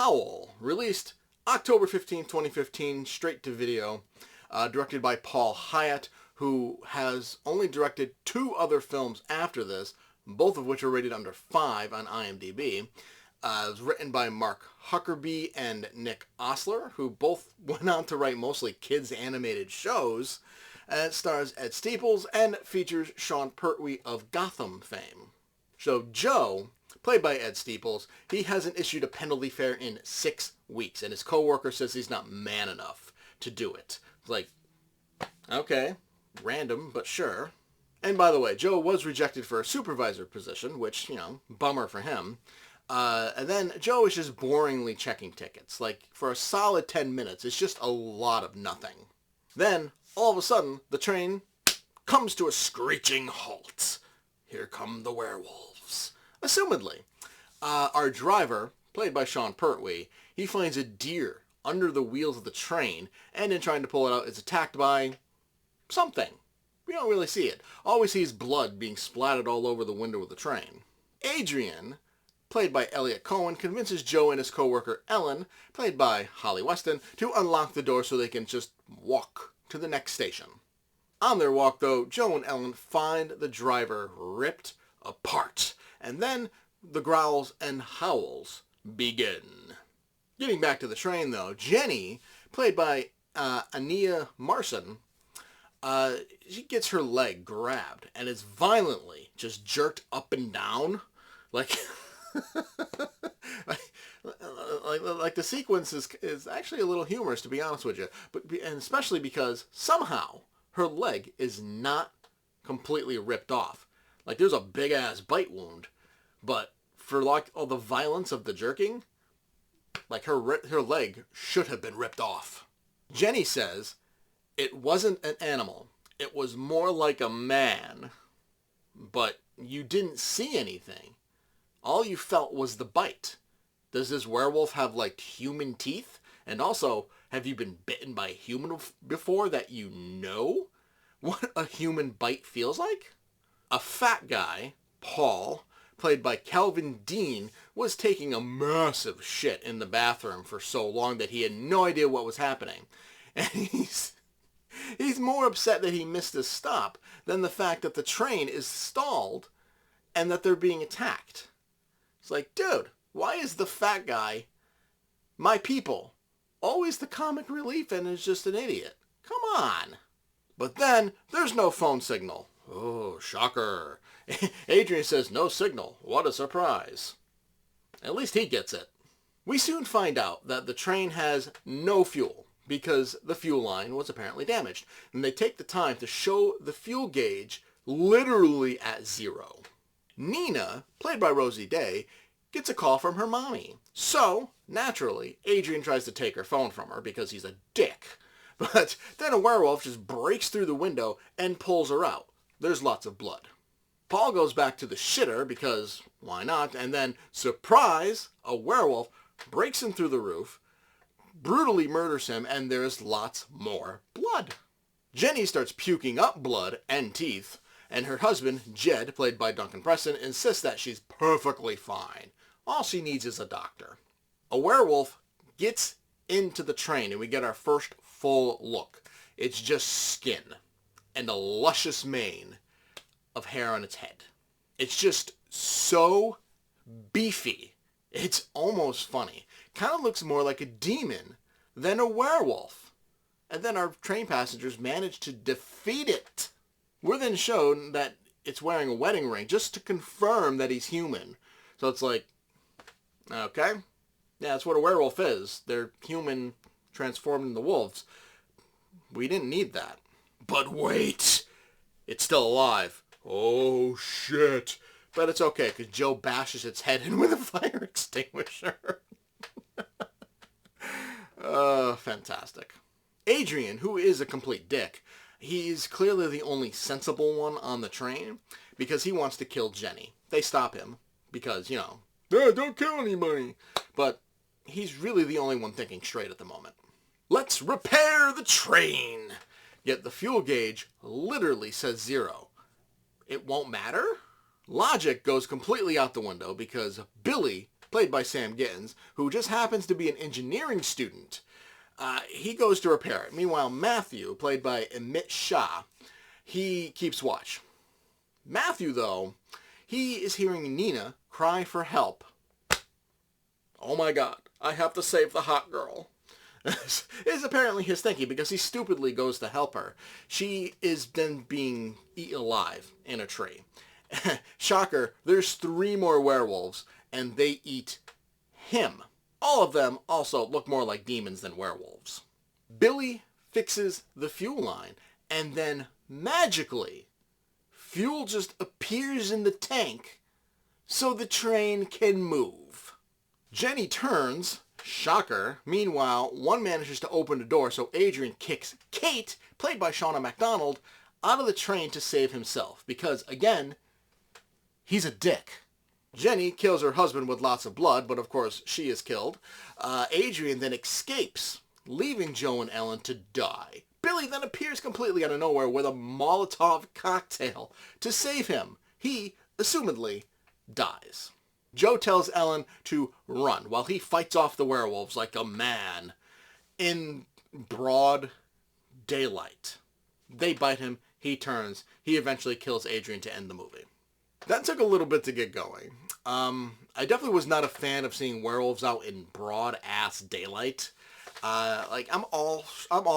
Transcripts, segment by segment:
Howl, released October 15, 2015, straight to video, directed by Paul Hyatt, who has only directed 2 other films after this, both of which are rated under 5 on IMDb. It was written by Mark Huckerby and Nick Osler, who both went on to write mostly kids' animated shows. It stars Ed Speelers and features Sean Pertwee of Gotham fame. So Joe, played by Ed Speelers, he hasn't issued a penalty fare in 6 weeks, and his coworker says he's not man enough to do it. It's like, okay, random, but sure. And by the way, Joe was rejected for a supervisor position, which, bummer for him. And then Joe is just boringly checking tickets. Like, for a solid 10 minutes, it's just a lot of nothing. Then, all of a sudden, the train comes to a screeching halt. Here come the werewolves. Assumedly. Our driver, played by Sean Pertwee, he finds a deer under the wheels of the train, and in trying to pull it out, is attacked by something. We don't really see it. All we see is blood being splattered all over the window of the train. Adrian, played by Elliot Cohen, convinces Joe and his coworker Ellen, played by Holly Weston, to unlock the door so they can just walk to the next station. On their walk, though, Joe and Ellen find the driver ripped apart, and then the growls and howls begin. Getting back to the train, though, Jenny, played by Ania Marson, she gets her leg grabbed and is violently just jerked up and down, like like the sequence is actually a little humorous, to be honest with you, and especially because somehow her leg is not completely ripped off. Like, there's a big ass bite wound, but for like all the violence of the jerking, like her leg should have been ripped off. Jenny says it wasn't an animal. It was more like a man. But you didn't see anything. All you felt was the bite. Does this werewolf have, like, human teeth? And also, have you been bitten by a human before that you know what a human bite feels like? A fat guy, Paul, played by Calvin Dean, was taking a massive shit in the bathroom for so long that he had no idea what was happening. And he's more upset that he missed his stop than the fact that the train is stalled and that they're being attacked. It's like, dude, why is the fat guy, my people, always the comic relief and is just an idiot? Come on. But then, there's no phone signal. Oh, shocker. Adrian says no signal. What a surprise. At least he gets it. We soon find out that the train has no fuel because the fuel line was apparently damaged. And they take the time to show the fuel gauge literally at 0. Nina, played by Rosie Day, gets a call from her mommy. So, naturally, Adrian tries to take her phone from her because he's a dick. But then a werewolf just breaks through the window and pulls her out. There's lots of blood. Paul goes back to the shitter because, why not? And then, surprise, a werewolf breaks in through the roof, brutally murders him, and there's lots more blood. Jenny starts puking up blood and teeth, and her husband, Jed, played by Duncan Preston, insists that she's perfectly fine. All she needs is a doctor. A werewolf gets into the train, and we get our first full look. It's just skin and a luscious mane of hair on its head. It's just so beefy. It's almost funny. Kind of looks more like a demon than a werewolf. And then our train passengers manage to defeat it. We're then shown that it's wearing a wedding ring just to confirm that he's human. So it's like, okay, yeah, that's what a werewolf is. They're human transformed into wolves. We didn't need that. But wait, it's still alive. Oh, shit. But it's okay, because Joe bashes its head in with a fire extinguisher. Fantastic. Adrian, who is a complete dick, he's clearly the only sensible one on the train, because he wants to kill Jenny. They stop him, because, don't kill anybody. But he's really the only one thinking straight at the moment. Let's repair the train! Yet the fuel gauge literally says 0. It won't matter? Logic goes completely out the window because Billy played by Sam Gittins, who just happens to be an engineering student. He goes to repair it. Meanwhile, Matthew, played by Amit Shah, he keeps watch. Matthew, though, he is hearing Nina cry for help. Oh my god, I have to save the hot girl. Is apparently his thinking because he stupidly goes to help her. She is then being eaten alive in a tree. Shocker, there's 3 more werewolves and they eat him. All of them also look more like demons than werewolves. Billy fixes the fuel line and then magically fuel just appears in the tank so the train can move. Jenny turns. Shocker. Meanwhile, one manages to open the door so Adrian kicks Kate, played by Shauna MacDonald, out of the train to save himself because, again, he's a dick. Jenny kills her husband with lots of blood, but of course she is killed. Adrian then escapes, leaving Joe and Ellen to die. Billy then appears completely out of nowhere with a Molotov cocktail to save him. He, assumedly, dies. Joe tells Ellen to run while he fights off the werewolves like a man in broad daylight. They bite him, he turns, he eventually kills Adrian to end the movie. That took a little bit to get going. I definitely was not a fan of seeing werewolves out in broad ass daylight. I'm all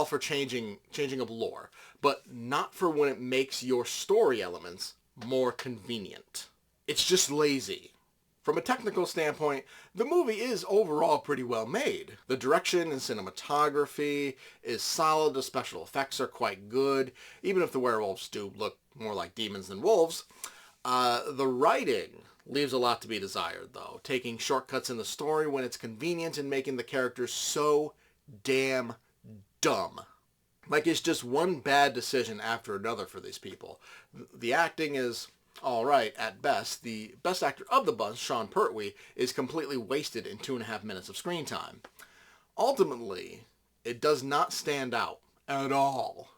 for changing up lore, but not for when it makes your story elements more convenient. It's just lazy. From a technical standpoint, the movie is overall pretty well made. The direction and cinematography is solid, the special effects are quite good, even if the werewolves do look more like demons than wolves. The writing leaves a lot to be desired, though, taking shortcuts in the story when it's convenient and making the characters so damn dumb. Like, it's just one bad decision after another for these people. The acting is all right at best. The best actor of the bunch, Sean Pertwee, is completely wasted in 2.5 minutes of screen time. Ultimately, it does not stand out at all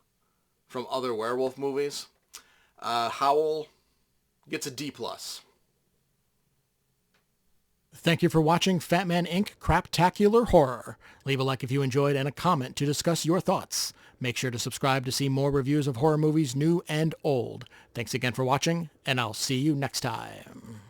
from other werewolf movies. Howl gets a D+. Thank you for watching Fatman Inc. Craptacular Horror. Leave a like if you enjoyed and a comment to discuss your thoughts. Make sure to subscribe to see more reviews of horror movies new and old. Thanks again for watching, and I'll see you next time.